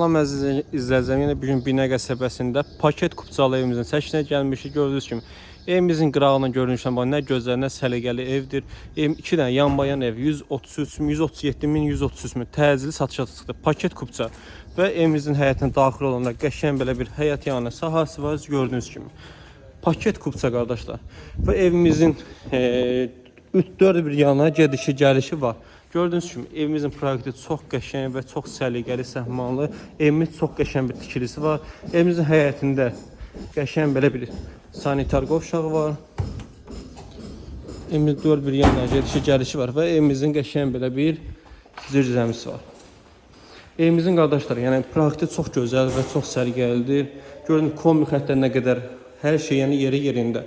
Salam əziz izləyicilərim, yenə bugün Binə qəsəbəsində paket kupçalı evimizin çəkinə gəlmişik. Gördüyünüz kimi evimizin qırağından görünüşdən bax, nə gözəl, nə səliqəli evdir. Evim 2 dənə yanbayan ev 137 min, 133 min təcili satışa çıxdı. Paket kupça və evimizin həyətinə daxil olanda qəşəng belə bir həyət yanı sahəsi var. Gördüyünüz kimi paket kupça qardaşlar və evimizin 4 bir yana gedişi gəlişi var. Gördüyünüz kimi evimizin proyekti çox qəşəng və çox səliqəli, səhmanlı. Evimiz çox qəşəng bir tikilisi var. Evimizin həyətində qəşəng belə bir sanitar qovşağı var. Evimiz 4 bir yana gedişi gəlişi var və evimizin qəşəng belə bir zircəmisi var. Evimizin qardaşlar, yəni proyekti çox gözəl və çox səliqəlidir. Gördüyünüz kombi xəttlərinə qədər hər şey yəni yeri yerində.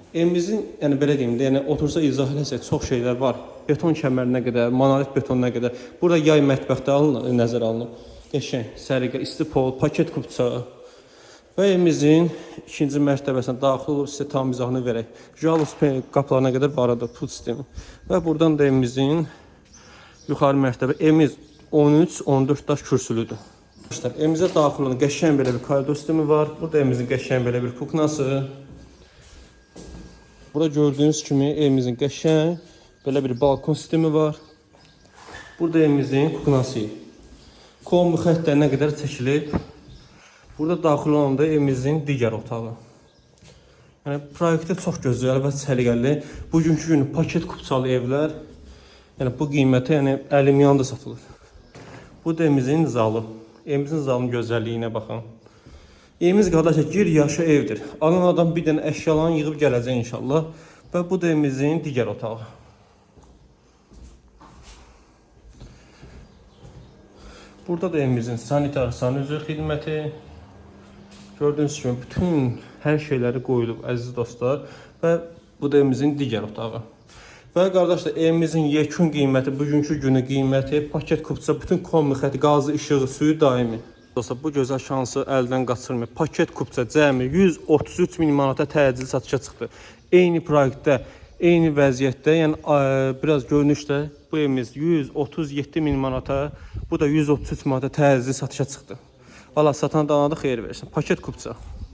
Evimizin, yəni belə deyim də, yəni otursa izah eləsək çox şeylər var. Beton kəmərinə qədər, monolit betonuna qədər. Burada yay mətbəxdə nəzərə alınıb. Qəşəng, səliqə, isti pol, paket kupça. Və evimizin ikinci mərtəbəsinə daxil olub, sizə tam izahını verək. Jalus qapılarına qədər varıdır, pul sistemi. Və buradan da evimizin yuxarı mərtəbə. Evimiz 13-14 daş kürsülüdür. Evimizə daxil olan qəşəng belə bir koridor sistemi var. Burada evimizin qəşəng belə bir kuknası. Burada gördüyünüz kimi evimizin qəşəng belə bir balkon sistemi var. Burada evimizin kuknası. Kombi xəttlərinə qədər çəkilib. Burada daxil olan da evimizin digər otağı. Yəni proyekti çox gözəl və səliqəli. Bugünkü gün paket kupçalı evlər, yəni bu qiymətə, yəni 50 milyonda satılır. Bu da evimizin zalı. Evimizin zalının gözəlliyinə baxın. Evimiz qardaşlar gir yaşa evdir. Alan adam bir dənə əşyalarını yığıb gələcək inşallah. Və bu da evimizin digər otağı. Burada da evimizin sanitar sanuzör xidməti. Gördüyünüz kimi bütün hər şeyləri qoyulub əziz dostlar. Və bu da evimizin digər otağı. Və qardaşlar evimizin yekun qiyməti, bugünkü günü qiyməti, paket kupça, bütün kombi xətti, qazı, işığı, suyu daimi. Dostlar, bu gözəl şansı əldən qaçırmayın. Paket kupça cəmi 133 min manata təcili satışa çıxdı. Eyni proyektdə, eyni vəziyyətdə, yəni biraz görünüşdə bu evimiz 137 min manata, bu da 133 manata təcili satışa çıxdı. Valla satan da xeyir versin. Paket kupça.